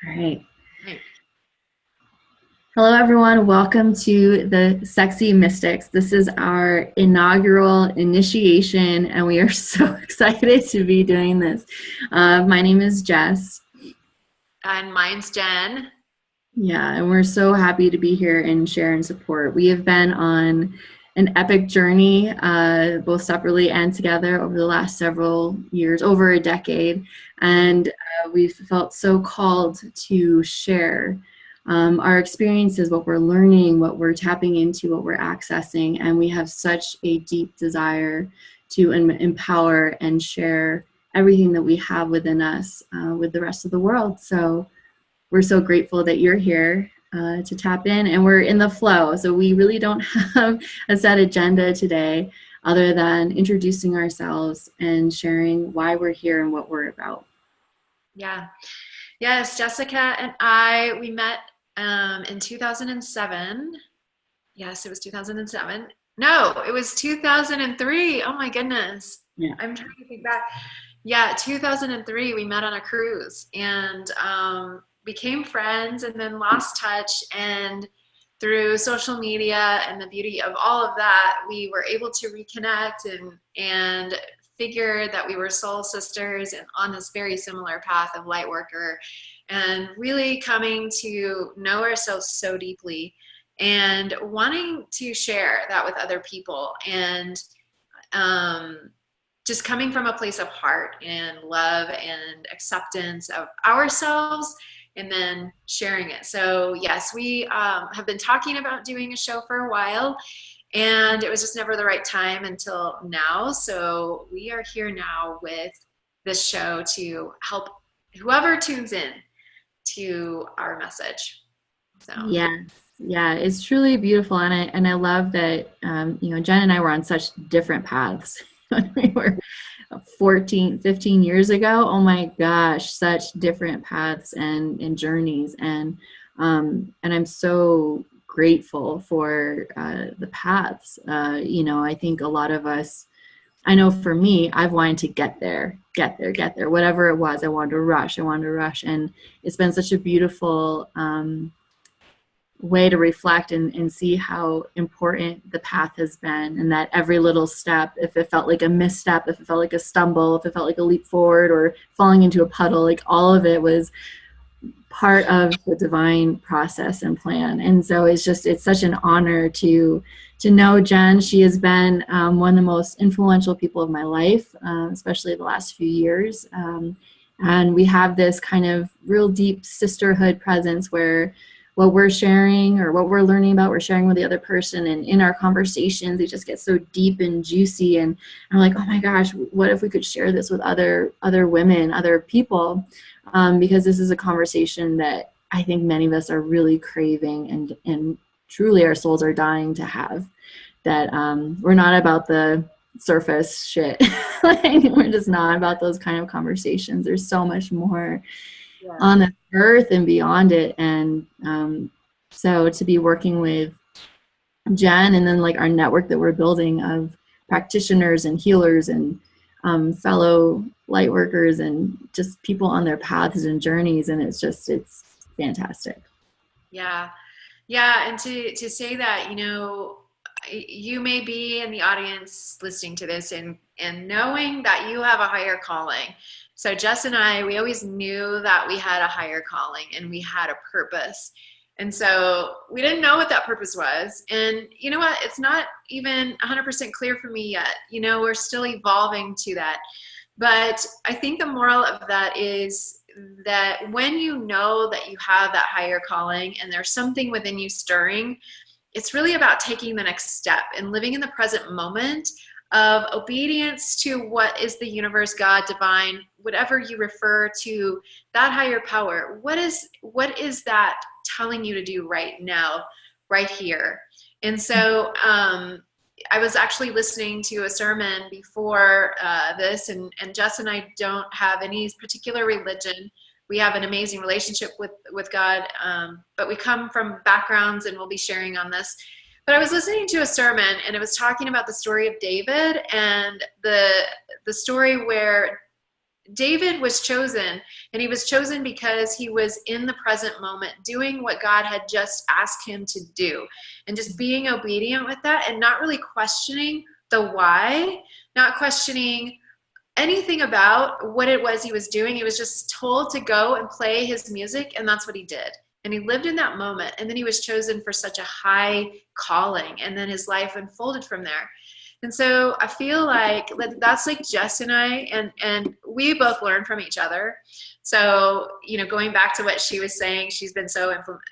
All right. Hello, everyone. Welcome to the Sexy Mystics. This is our inaugural initiation, and we are so excited to be doing this. My name is Jess. And mine's Jen. Yeah, and we're so happy to be here and share and support. We have been on an epic journey, both separately and together over the last several years, over a decade, and we've felt so called to share our experiences, what we're learning, what we're tapping into, what we're accessing, and we have such a deep desire to empower and share everything that we have within us with the rest of the world. So we're so grateful that you're here to tap in, and we're in the flow. So we really don't have a set agenda today other than introducing ourselves and sharing why we're here and what we're about. Yeah. Yes, Jessica and I, we met in 2007. Yes, it was 2007. No, it was 2003. Oh my goodness. Yeah. I'm trying to think back. Yeah, 2003, we met on a cruise and became friends and then lost touch. And through social media and the beauty of all of that, we were able to reconnect and figure that we were soul sisters and on this very similar path of light worker and really coming to know ourselves so deeply and wanting to share that with other people and just coming from a place of heart and love and acceptance of ourselves and then sharing it. So yes, we have been talking about doing a show for a while, and it was just never the right time until now. So we are here now with this show to help whoever tunes in to our message. So Yeah, it's truly beautiful, and I love that Jen and I were on such different paths when we were 14, 15 years ago. Oh my gosh, such different paths and journeys, and I'm so grateful for the paths. I think a lot of us. I know for me, I've wanted to get there, whatever it was. I wanted to rush, and it's been such a beautiful way to reflect and see how important the path has been, and that every little step, if it felt like a misstep, if it felt like a stumble, if it felt like a leap forward or falling into a puddle, like all of it was part of the divine process and plan. And so it's such an honor to know Jen. She has been one of the most influential people of my life, especially the last few years. And we have this kind of real deep sisterhood presence where what we're sharing or what we're learning about, we're sharing with the other person. And in our conversations, it just gets so deep and juicy. And I'm like, oh my gosh, what if we could share this with other women, other people? Because this is a conversation that I think many of us are really craving and truly our souls are dying to have. That we're not about the surface shit. We're just not about those kind of conversations. There's so much more on the earth and beyond it. And so to be working with Jen and then like our network that we're building of practitioners and healers and fellow light workers and just people on their paths and journeys, and it's fantastic. Yeah, and to say that, you may be in the audience listening to this and knowing that you have a higher calling. So Jess and I, we always knew that we had a higher calling and we had a purpose. And so we didn't know what that purpose was. And you know what? It's not even 100% clear for me yet. We're still evolving to that. But I think the moral of that is that when you know that you have that higher calling and there's something within you stirring, it's really about taking the next step and living in the present moment of obedience to what is the universe, God, divine, whatever you refer to, that higher power. What is that telling you to do right now, right here? And so I was actually listening to a sermon before this, and Jess and I don't have any particular religion. We have an amazing relationship with God, but we come from backgrounds, and we'll be sharing on this. But I was listening to a sermon, and it was talking about the story of David and the story where David was chosen, and he was chosen because he was in the present moment doing what God had just asked him to do, and just being obedient with that, and not really questioning the why, not questioning anything about what it was he was doing. He was just told to go and play his music, and that's what he did. And he lived in that moment, and then he was chosen for such a high calling, and then his life unfolded from there. And so I feel like that's like Jess and I, and we both learn from each other. So, you know, going back to what she was saying, she's been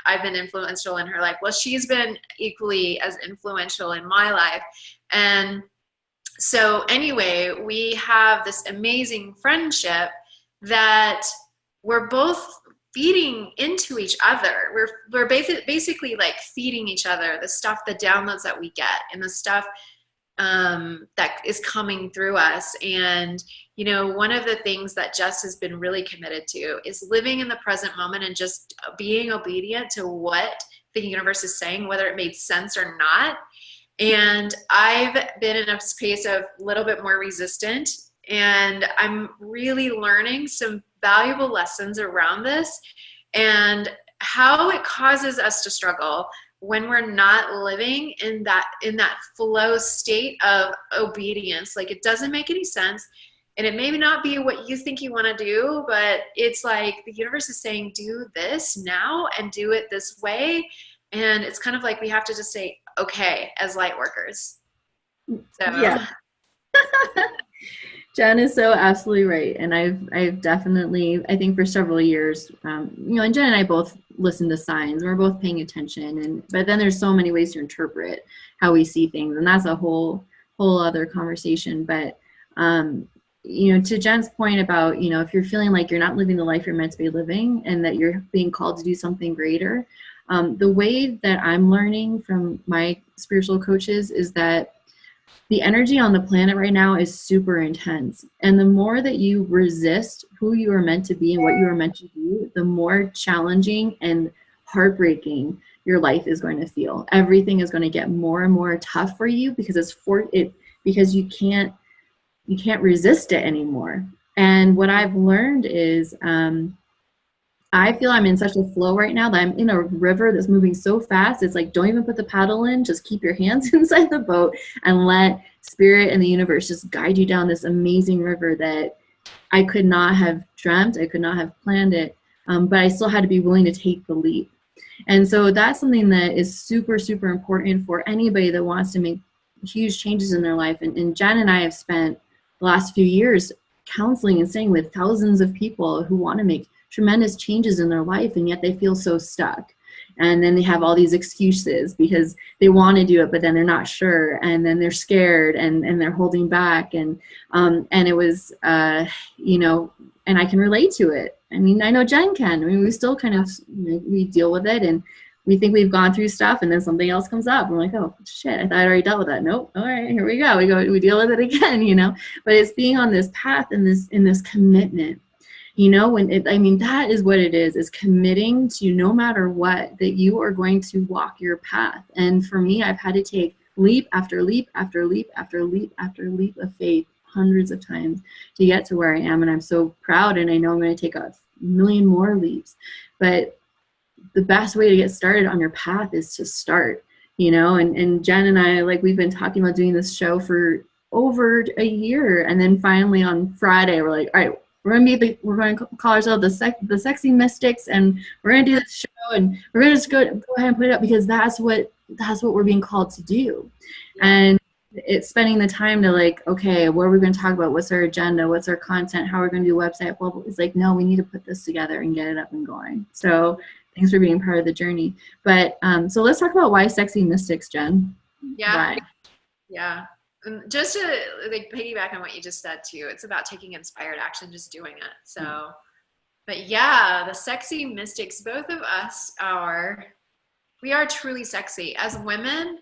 I've been influential in her life. Well, she's been equally as influential in my life. And so anyway, we have this amazing friendship that we're both feeding into each other. We're basically like feeding each other the stuff, the downloads that we get, and the stuff that is coming through us. And, you know, one of the things that Jess has been really committed to is living in the present moment and just being obedient to what the universe is saying, whether it made sense or not. And I've been in a space of a little bit more resistant, and I'm really learning some valuable lessons around this and how it causes us to struggle when we're not living in that flow state of obedience. Like, it doesn't make any sense, and it may not be what you think you want to do, but it's like the universe is saying, do this now and do it this way. And it's kind of like we have to just say, okay, as light workers. So Yeah. Jen is so absolutely right. And I've definitely, I think for several years, you know, and Jen and I both listen to signs. We're both paying attention. But then there's so many ways to interpret how we see things. And that's a whole other conversation. But, you know, to Jen's point about, you know, if you're feeling like you're not living the life you're meant to be living and that you're being called to do something greater, the way that I'm learning from my spiritual coaches is that the energy on the planet right now is super intense. And the more that you resist who you are meant to be and what you are meant to do, the more challenging and heartbreaking your life is going to feel. Everything is going to get more and more tough for you because because you can't resist it anymore. And what I've learned is, I feel I'm in such a flow right now that I'm in a river that's moving so fast. It's like, don't even put the paddle in, just keep your hands inside the boat and let spirit and the universe just guide you down this amazing river that I could not have dreamt. I could not have planned it, but I still had to be willing to take the leap. And so that's something that is super, super important for anybody that wants to make huge changes in their life. And Jen and I have spent the last few years counseling and staying with thousands of people who want to make tremendous changes in their life, and yet they feel so stuck. And then they have all these excuses because they want to do it, but then they're not sure, and then they're scared, and they're holding back. And it was, you know, and I can relate to it. I mean, I know Jen can. I mean, we still kind of, we deal with it, and we think we've gone through stuff, and then something else comes up. We're like, oh shit, I thought I already dealt with that. Nope. All right, here we go. We deal with it again, you know. But it's being on this path and this commitment. You know, that is what it is committing to, no matter what, that you are going to walk your path. And for me, I've had to take leap after leap after leap after leap after leap of faith hundreds of times to get to where I am. And I'm so proud, and I know I'm going to take a million more leaps. But the best way to get started on your path is to start, you know. And Jen and I, like, we've been talking about doing this show for over a year. And then finally on Friday, we're like, all right, we're going to call ourselves the Sexy Mystics, and we're going to do this show, and we're going to just go ahead and put it up because that's what we're being called to do. And it's spending the time to, like, okay, what are we going to talk about? What's our agenda? What's our content? How are we going to do a website? Well, it's like, no, we need to put this together and get it up and going. So thanks for being part of the journey. But so let's talk about why Sexy Mystics, Jen. Yeah. Why? Yeah. And just to, like, piggyback on what you just said too, it's about taking inspired action, just doing it. So, but yeah, the Sexy Mystics, both of us we are truly sexy as women.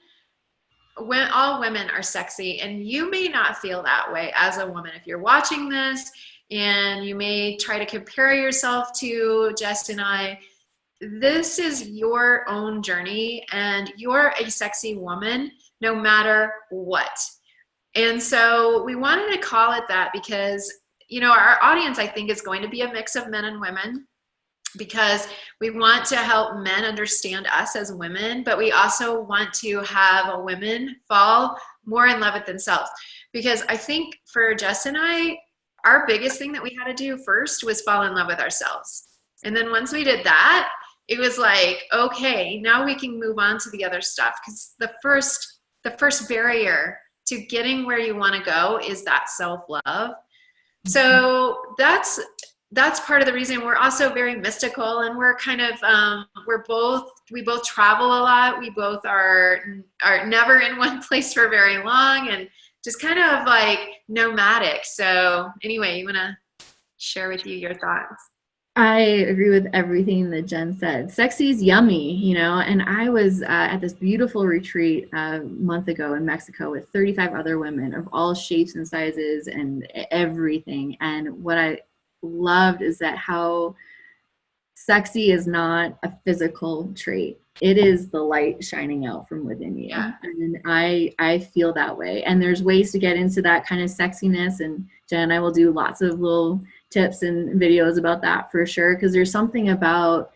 When all women are sexy, and you may not feel that way as a woman if you're watching this, and you may try to compare yourself to Jess and I. This is your own journey, and you're a sexy woman no matter what. And so we wanted to call it that because, our audience, I think, is going to be a mix of men and women, because we want to help men understand us as women, but we also want to have women fall more in love with themselves. Because I think for Jess and I, our biggest thing that we had to do first was fall in love with ourselves. And then once we did that, it was like, okay, now we can move on to the other stuff. Because the first barrier to getting where you want to go is that self-love. So that's part of the reason. We're also very mystical, and we're kind of we both travel a lot. We both are never in one place for very long, and just kind of like nomadic. So anyway, you want to share with you your thoughts? I agree with everything that Jen said. Sexy is yummy, and I was at this beautiful retreat a month ago in Mexico with 35 other women of all shapes and sizes and everything. And what I loved is that how sexy is not a physical trait. It is the light shining out from within you. Yeah. And I feel that way. And there's ways to get into that kind of sexiness. And Jen and I will do lots of little tips and videos about that for sure. Because there's something about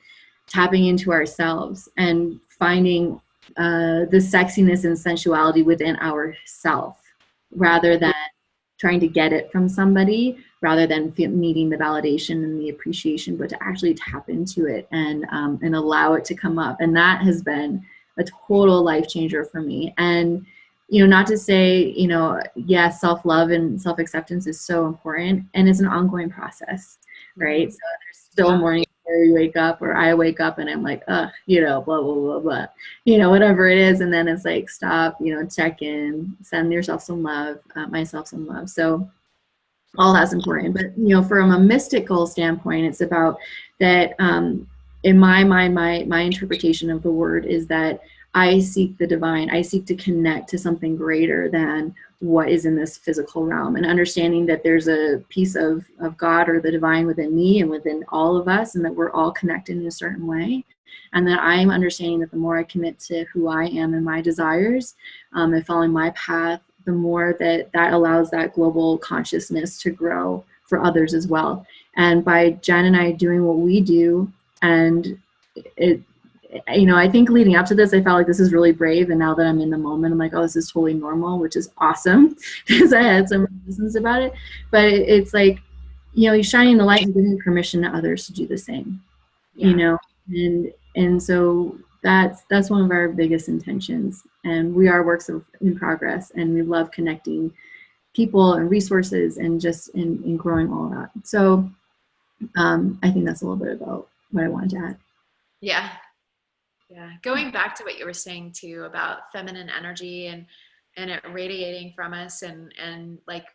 tapping into ourselves and finding the sexiness and sensuality within ourself, rather than trying to get it from somebody, rather than needing the validation and the appreciation, but to actually tap into it and allow it to come up. And that has been a total life changer for me. And, not to say, yes, self-love and self-acceptance is so important, and it's an ongoing process, right? So there's still mornings where you wake up, or I wake up and I'm like, ugh, blah, blah, blah, blah, whatever it is. And then it's like, stop, check in, send yourself some love, myself some love. So all that's important. But, from a mystical standpoint, it's about that, in my mind, my interpretation of the word is that I seek the divine. I seek to connect to something greater than what is in this physical realm, and understanding that there's a piece of God or the divine within me and within all of us, and that we're all connected in a certain way. And that I'm understanding that the more I commit to who I am and my desires, and following my path, the more that allows that global consciousness to grow for others as well. And by Jen and I doing what we do, and I think leading up to this, I felt like this is really brave. And now that I'm in the moment, I'm like, oh, this is totally normal, which is awesome, because I had some resistance about it. But it's like, you're shining the light and giving permission to others to do the same, and so that's one of our biggest intentions. And we are works in progress, and we love connecting people and resources, and just in growing all of that. So I think that's a little bit about what I wanted to add. Yeah. Going back to what you were saying too about feminine energy and it radiating from us, and like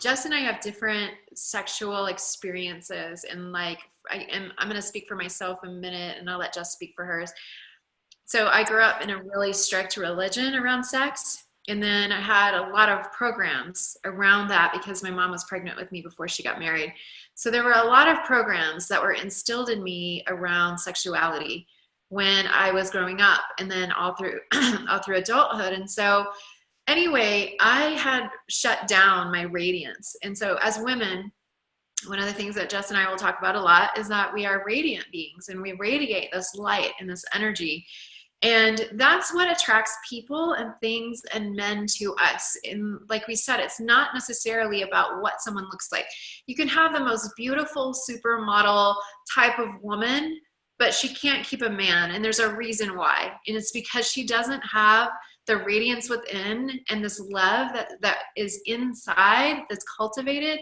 Jess and I have different sexual experiences, and like I'm going to speak for myself in a minute, and I'll let Jess speak for hers. So I grew up in a really strict religion around sex. And then I had a lot of programs around that because my mom was pregnant with me before she got married. So there were a lot of programs that were instilled in me around sexuality when I was growing up, and then all through adulthood. And so anyway, I had shut down my radiance. And so as women, one of the things that Jess and I will talk about a lot is that we are radiant beings, and we radiate this light and this energy. And that's what attracts people and things and men to us. And like we said, it's not necessarily about what someone looks like. You can have the most beautiful supermodel type of woman, but she can't keep a man. And there's a reason why. And it's because she doesn't have the radiance within and this love that is inside, that's cultivated.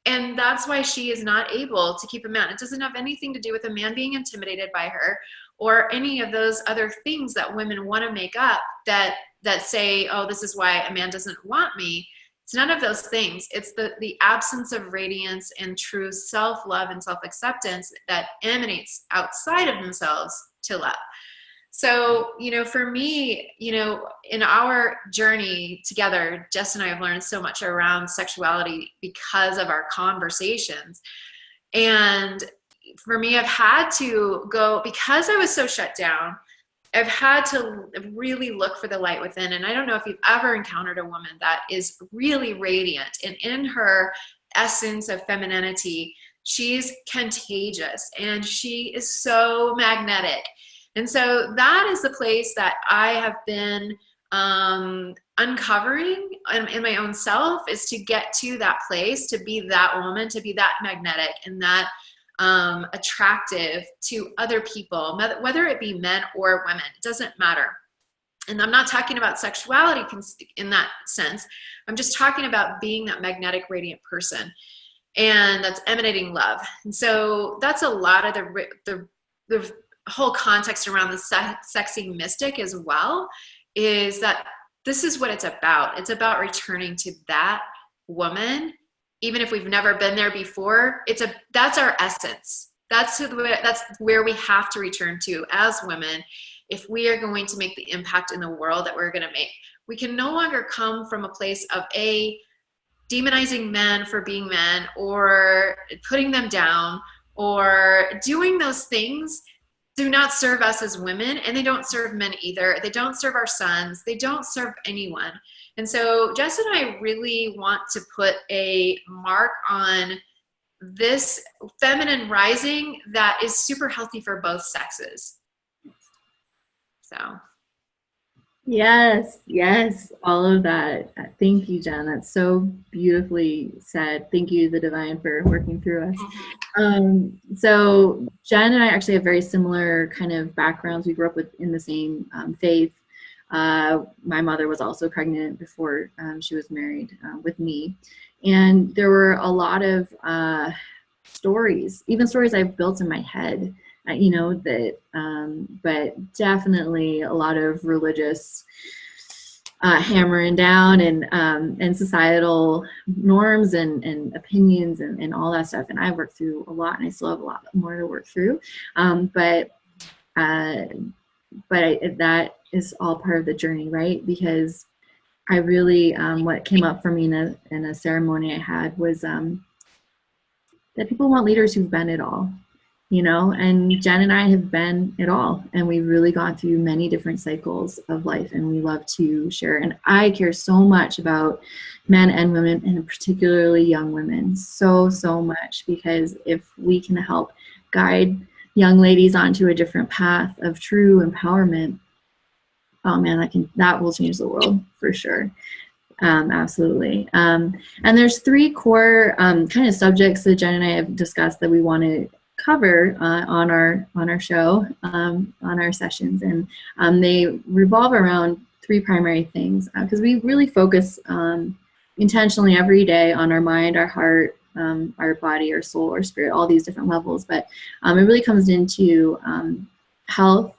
And that's why she is not able to keep a man. It doesn't have anything to do with a man being intimidated by her, or any of those other things that women want to make up that say, oh, this is why a man doesn't want me. It's none of those things. It's the absence of radiance and true self-love and self-acceptance that emanates outside of themselves to love. So, for me, in our journey together, Jess and I have learned so much around sexuality because of our conversations. And for me, I've had to go, because I was so shut down, I've had to really look for the light within. And I don't know if you've ever encountered a woman that is really radiant, and in her essence of femininity, she's contagious and she is so magnetic. And so that is the place that I have been uncovering in my own self, is to get to that place, to be that woman, to be that magnetic and that attractive to other people, whether it be men or women, it doesn't matter. And I'm not talking about sexuality in that sense. I'm just talking about being that magnetic, radiant person, and that's emanating love. And so that's a lot of the whole context around the sexy mystic as well, is that this is what it's about. It's about returning to that woman, even if we've never been there before. That's our essence. That's where we have to return to as women if we are going to make the impact in the world that we're going to make. We can no longer come from a place of demonizing men for being men, or putting them down, or doing those things do not serve us as women, and they don't serve men either. They don't serve our sons. They don't serve anyone. And so Jess and I really want to put a mark on this feminine rising that is super healthy for both sexes. So. Yes, all of that. Thank you, Jen. That's so beautifully said. Thank you, the divine, for working through us. So Jen and I actually have very similar kind of backgrounds. We grew up in the same faith. My mother was also pregnant before she was married with me. And there were a lot of stories, even stories I've built in my head, but definitely a lot of religious hammering down and societal norms and opinions and all that stuff. And I've worked through a lot, and I still have a lot more to work through. But that is all part of the journey, right? Because I really, what came up for me in a ceremony I had was that people want leaders who've been it all. And Jen and I have been it all, and we've really gone through many different cycles of life, and we love to share. And I care so much about men and women, and particularly young women, so much, because if we can help guide young ladies onto a different path of true empowerment, oh man, that will change the world for sure. Absolutely. And there's 3 core kind of subjects that Jen and I have discussed that we want to cover on our show, on our sessions, and they revolve around 3 primary things, because we really focus intentionally every day on our mind, our heart, our body, our soul, our spirit, all these different levels. But it really comes into health,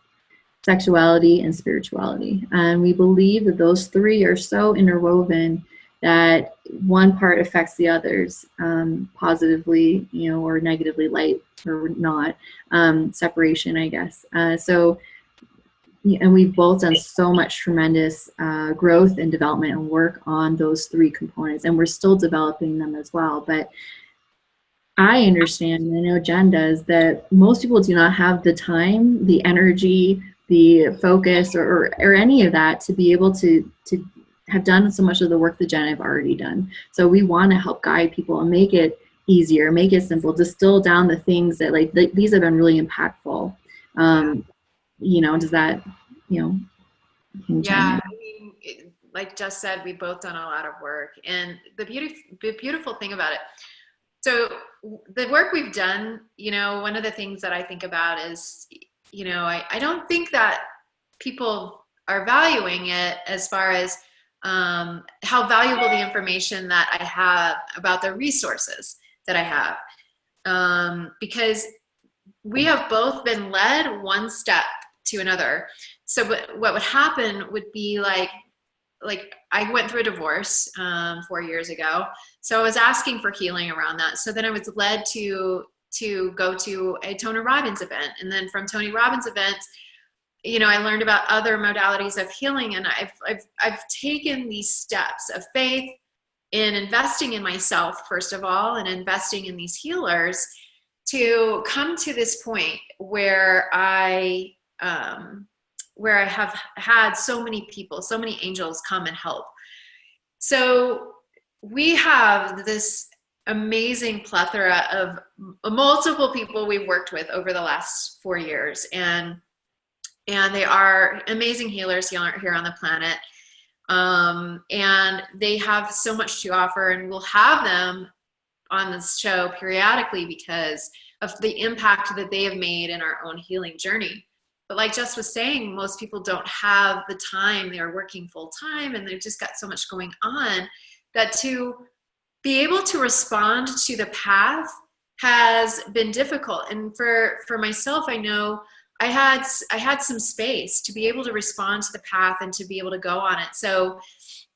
sexuality, and spirituality. And we believe that those 3 are so interwoven that one part affects the others positively, or negatively, light or not, separation, I guess. And we've both done so much tremendous growth and development and work on those 3 components, and we're still developing them as well. But I understand, and I know Jen does, that most people do not have the time, the energy, the focus, or any of that to be able to have done so much of the work that Jen and I have already done. So we want to help guide people and make it easier, make it simple, distill down the things that these have been really impactful. Does that, yeah, like Jess said, we've both done a lot of work, and the beautiful thing about it. So the work we've done, one of the things that I think about is, I don't think that people are valuing it as far as how valuable the information that I have about the resources that I have, because we have both been led one step to another. So what would happen would be like I went through a divorce 4 years ago, so I was asking for healing around that. So then I was led to go to a Tony Robbins event, and then from Tony Robbins events, I learned about other modalities of healing, and I've taken these steps of faith in investing in myself, first of all, and investing in these healers to come to this point where I have had so many people, so many angels come and help. So we have this amazing plethora of multiple people we've worked with over the last 4 years, and they are amazing healers here on the planet. And they have so much to offer, and we'll have them on this show periodically because of the impact that they have made in our own healing journey. But like Jess was saying, most people don't have the time. They're working full time and they've just got so much going on that to be able to respond to the path has been difficult. And for myself, I know I had some space to be able to respond to the path and to be able to go on it. So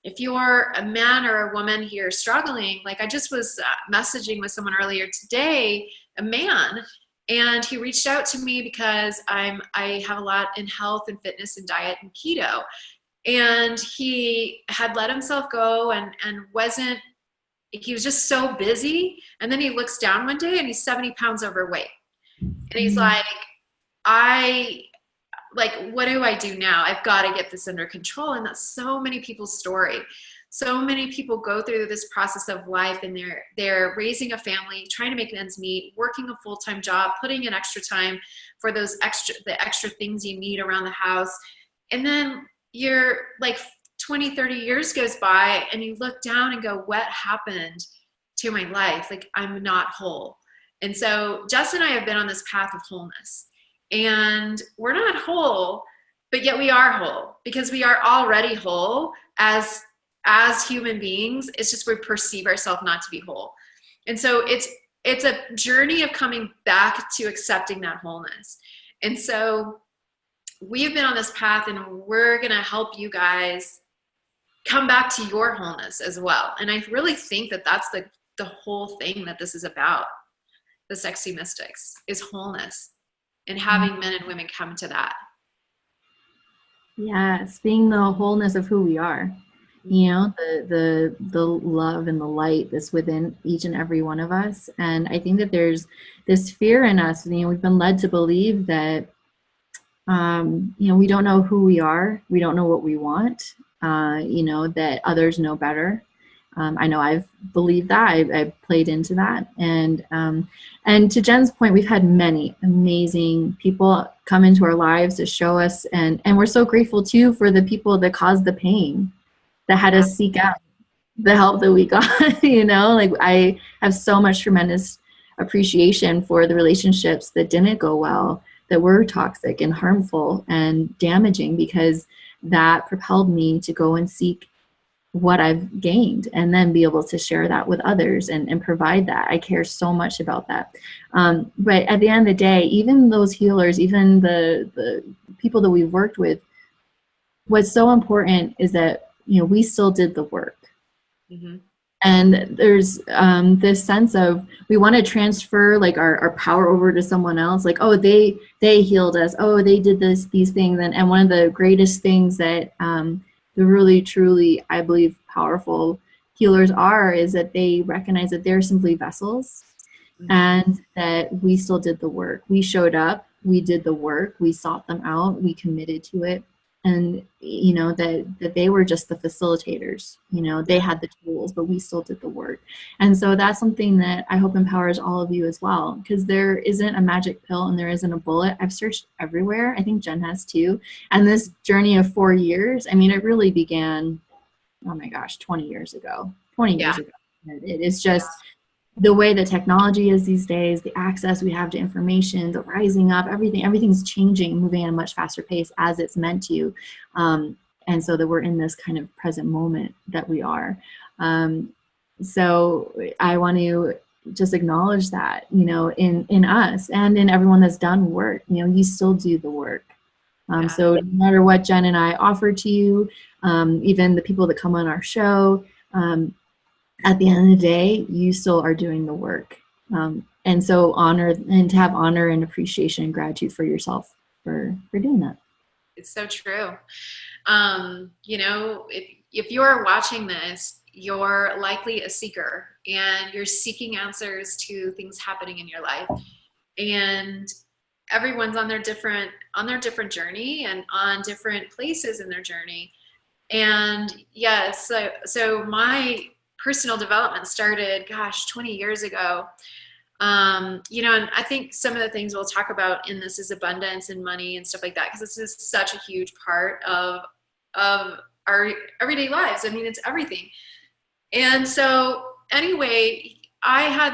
if you're a man or a woman here struggling, like I just was messaging with someone earlier today, a man, and he reached out to me because I have a lot in health and fitness and diet and keto. And he had let himself go and wasn't, he was just so busy. And then he looks down one day and he's 70 pounds overweight. And he's like, what do I do now? I've got to get this under control. And that's so many people's story. So many people go through this process of life and they're raising a family, trying to make ends meet, working a full-time job, putting in extra time for the extra things you need around the house. And then you're like 20, 30 years goes by and you look down and go, what happened to my life? Like, I'm not whole. And so Jess and I have been on this path of wholeness. And we're not whole, but yet we are whole because we are already whole as human beings. It's just we perceive ourselves not to be whole. And so it's a journey of coming back to accepting that wholeness. And so we've been on this path and we're going to help you guys come back to your wholeness as well. And I really think that that's the whole thing that this is about. The Sexy Mystics is wholeness. And having men and women come to that. Yes, being the wholeness of who we are, the love and the light that's within each and every one of us. And I think that there's this fear in us. We've been led to believe that, we don't know who we are. We don't know what we want, that others know better. I know I've believed that. I've played into that. And to Jen's point, we've had many amazing people come into our lives to show us. And we're so grateful, too, for the people that caused the pain, that had us seek out the help that we got. I have so much tremendous appreciation for the relationships that didn't go well, that were toxic and harmful and damaging, because that propelled me to go and seek what I've gained and then be able to share that with others and provide that. I care so much about that. But at the end of the day, even those healers, even the people that we've worked with, what's so important is that, we still did the work. Mm-hmm. And there's this sense of we want to transfer like our power over to someone else. Like, oh, they healed us. Oh, they did these things. And one of the greatest things that the really, truly, I believe, powerful healers is that they recognize that they're simply vessels, mm-hmm. and that we still did the work. We showed up, we did the work, we sought them out, we committed to it. And, that they were just the facilitators, they had the tools, but we still did the work. And so that's something that I hope empowers all of you as well, because there isn't a magic pill and there isn't a bullet. I've searched everywhere. I think Jen has too. And this journey of 4 years, it really began, 20 years ago. It is just the way the technology is these days, the access we have to information, the rising up, everything's changing, moving at a much faster pace as it's meant to. And so that we're in this kind of present moment that we are. So I want to just acknowledge that, in us and in everyone that's done work, you still do the work. So no matter what Jen and I offer to you, even the people that come on our show, at the end of the day, you still are doing the work. And so to have honor and appreciation and gratitude for yourself for doing that. It's so true. If you're watching this, you're likely a seeker and you're seeking answers to things happening in your life. And everyone's on their different journey and on different places in their journey. And yes, so my personal development started, gosh, 20 years ago. You know, and I think some of the things we'll talk about in this is abundance and money and stuff like that, because this is such a huge part of our everyday lives. I mean, it's everything. And so anyway, I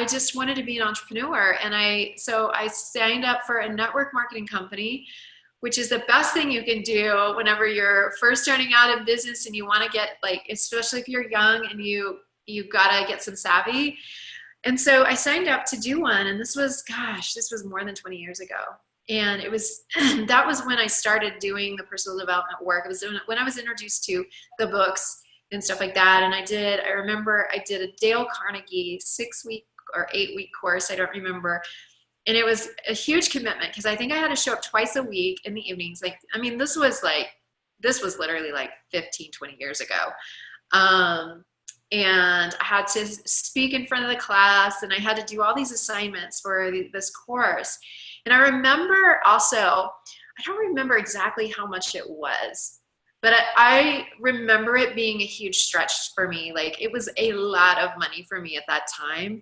just wanted to be an entrepreneur. And so I signed up for a network marketing company, which is the best thing you can do whenever you're first starting out in business and you want to get, like, especially if you're young and you gotta get some savvy. And so I signed up to do one, and this was more than 20 years ago. And it was, that was when I started doing the personal development work. It was when I was introduced to the books and stuff like that. And I remember I did a Dale Carnegie 6-week or 8-week course. I don't remember. And it was a huge commitment, because I think I had to show up twice a week in the evenings. Like, I mean, this was literally like 15, 20 years ago. And I had to speak in front of the class, and I had to do all these assignments for this course. And I remember also, I don't remember exactly how much it was, but I remember it being a huge stretch for me. Like, it was a lot of money for me at that time.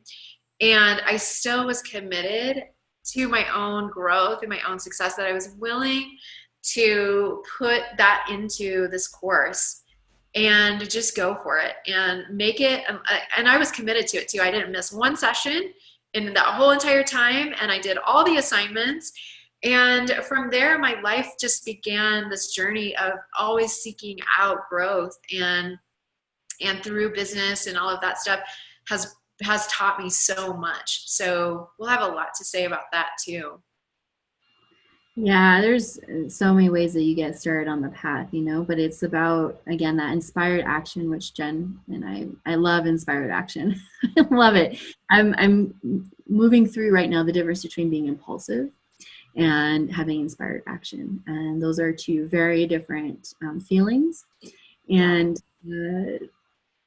And I still was committed to my own growth and my own success, that I was willing to put that into this course and just go for it and make it. And I was committed to it too. I didn't miss one session in that whole entire time. And I did all the assignments. And from there, my life just began this journey of always seeking out growth, and through business and all of that stuff has taught me so much. So we'll have a lot to say about that too. Yeah, there's so many ways that you get started on the path, you know, but it's about, again, that inspired action, which Jen and I love inspired action. I love it. I'm moving through right now the difference between being impulsive and having inspired action. And those are two very different feelings.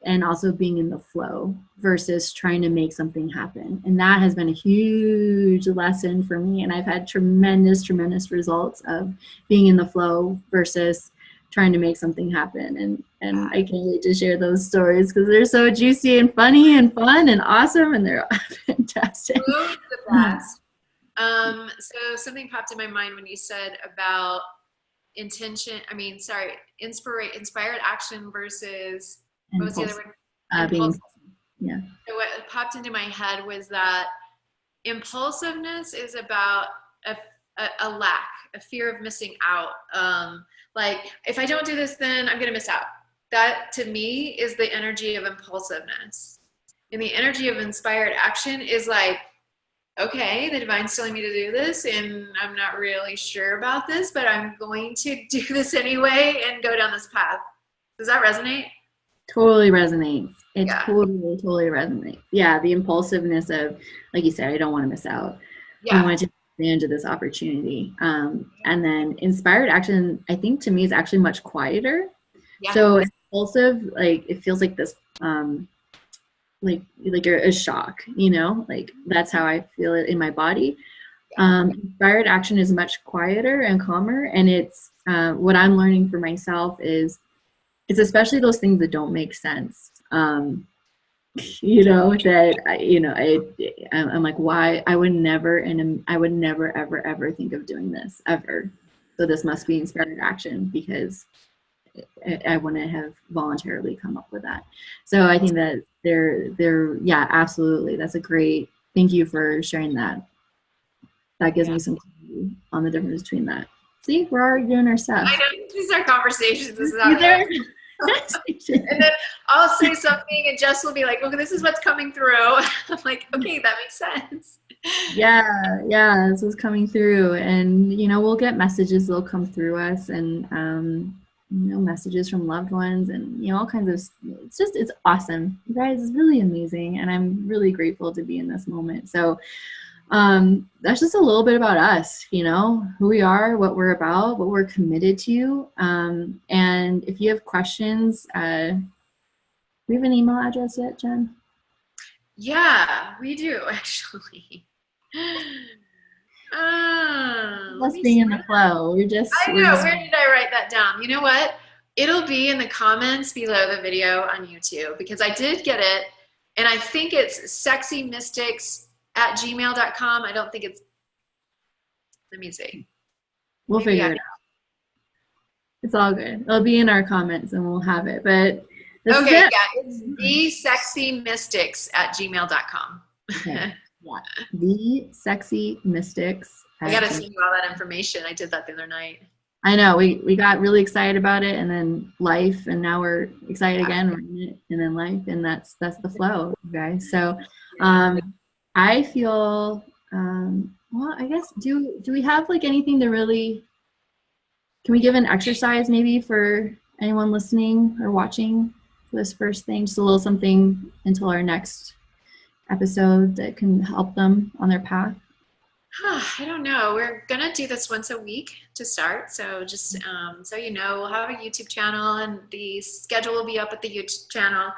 And also being in the flow versus trying to make something happen. And that has been a huge lesson for me. And I've had tremendous, tremendous results of being in the flow versus trying to make something happen. And I can't wait to share those stories, because they're so juicy and funny and fun and awesome, and they're fantastic. The best. So something popped in my mind when you said about inspired action versus, what was the other word? Yeah. So what popped into my head was that impulsiveness is about a lack, a fear of missing out. Like, if I don't do this, then I'm going to miss out. That, to me, is the energy of impulsiveness. And the energy of inspired action is like, okay, the divine's telling me to do this, and I'm not really sure about this, but I'm going to do this anyway and go down this path. Does that resonate? Totally resonates. It totally resonates. Yeah, the impulsiveness of, like you said, I don't want to miss out. I want to take advantage of this opportunity. And then inspired action, I think, to me, is actually much quieter. Yeah. So impulsive, like, it feels like this, like a shock, you know, like that's how I feel it in my body. Inspired action is much quieter and calmer. And it's what I'm learning for myself is, it's especially those things that don't make sense. You know, that I'm like, why? I would never ever think of doing this ever. So this must be inspired action, because I wouldn't have voluntarily come up with that. So I think that yeah, absolutely. That's a great, thank you for sharing that. That gives me some clarity on the difference between that. See, we're already doing our stuff. I know, these are conversations. This is how and then I'll say something and Jess will be like, okay, this is what's coming through. I'm like, okay, that makes sense. Yeah, this was coming through. And, you know, we'll get messages that'll come through us, and, you know, messages from loved ones, and, you know, all kinds of, it's awesome. You guys, it's really amazing. And I'm really grateful to be in this moment. So that's just a little bit about us, you know, who we are, what we're about, what we're committed to. And if you have questions, do we have an email address yet, Jen? Yeah, we do, actually. Let's be in the flow. I know. Where did I write that down? You know what? It'll be in the comments below the video on YouTube because I did get it. And I think it's sexymystics@gmail.com. I don't think it's, let me see. We'll Maybe figure it out. It's all good. It'll be in our comments and we'll have it. But this is it. Yeah, it's thesexymystics@gmail.com. Okay. Yeah. The Sexy Mystics. I got to send you all that information. I did that the other night. I know. We got really excited about it, and then life, and now we're excited again, and then life, and that's the flow, you guys. So I feel well, I guess do we have like anything to really, can we give an exercise maybe for anyone listening or watching for this first thing, just a little something until our next episode that can help them on their path? I don't know. We're going to do this once a week to start. So just so you know, we'll have a YouTube channel, and the schedule will be up at the YouTube channel.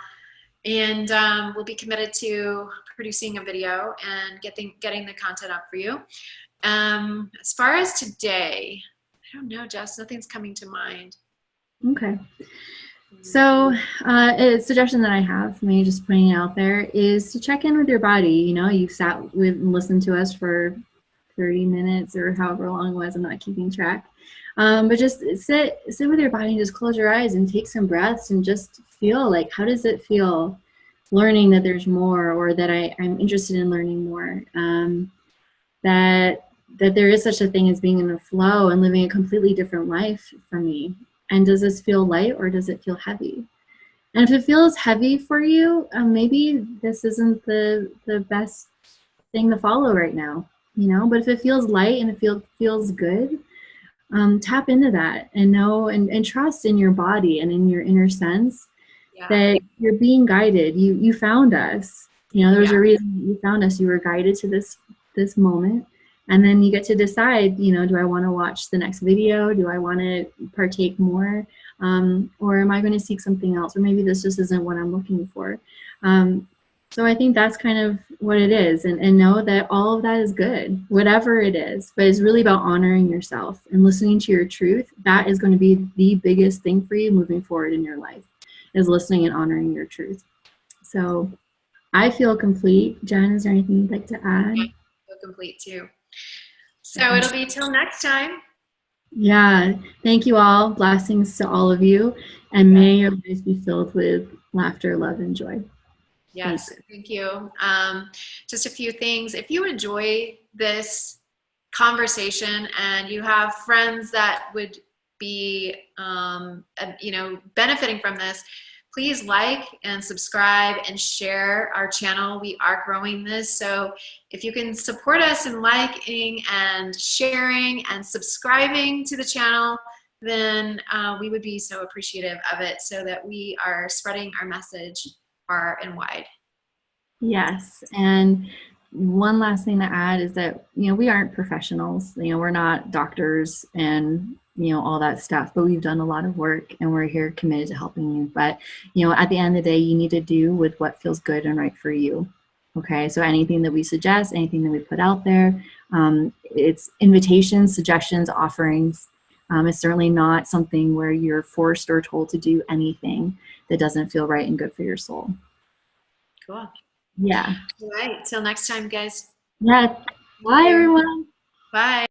And we'll be committed to producing a video and getting the content up for you. As far as today, I don't know, Jess. Nothing's coming to mind. Okay. So a suggestion that I have, maybe just putting it out there, is to check in with your body. You know, you've sat with and listened to us for 30 minutes or however long it was. I'm not keeping track. But just sit with your body and just close your eyes and take some breaths and just feel like, how does it feel learning that there's more, or that I'm interested in learning more, that there is such a thing as being in a flow and living a completely different life for me. And does this feel light or does it feel heavy? And if it feels heavy for you, maybe this isn't the best thing to follow right now, you know. But if it feels light and it feels good, tap into that and know and trust in your body and in your inner sense that you're being guided. You found us. You know, there's a reason you found us. You were guided to this moment. And then you get to decide, you know, do I want to watch the next video? Do I want to partake more? Or am I going to seek something else? Or maybe this just isn't what I'm looking for. So I think that's kind of what it is. And know that all of that is good, whatever it is. But it's really about honoring yourself and listening to your truth. That is going to be the biggest thing for you moving forward in your life, is listening and honoring your truth. So I feel complete. Jen, is there anything you'd like to add? I feel complete too. So it'll be till next time. Yeah. Thank you all. Blessings to all of you. And may your lives be filled with laughter, love, and joy. Yes. Thank you. Just a few things. If you enjoy this conversation and you have friends that would be, benefiting from this, please like and subscribe and share our channel. We are growing this. So if you can support us in liking and sharing and subscribing to the channel, then we would be so appreciative of it, so that we are spreading our message far and wide. Yes. And one last thing to add is that, you know, we aren't professionals. You know, we're not doctors and, you know, all that stuff, but we've done a lot of work and we're here committed to helping you. But, you know, at the end of the day, you need to do with what feels good and right for you. Okay. So anything that we suggest, anything that we put out there, it's invitations, suggestions, offerings. It's certainly not something where you're forced or told to do anything that doesn't feel right and good for your soul. Cool. Yeah. All right. Till next time, guys. Yeah. Bye, everyone. Bye.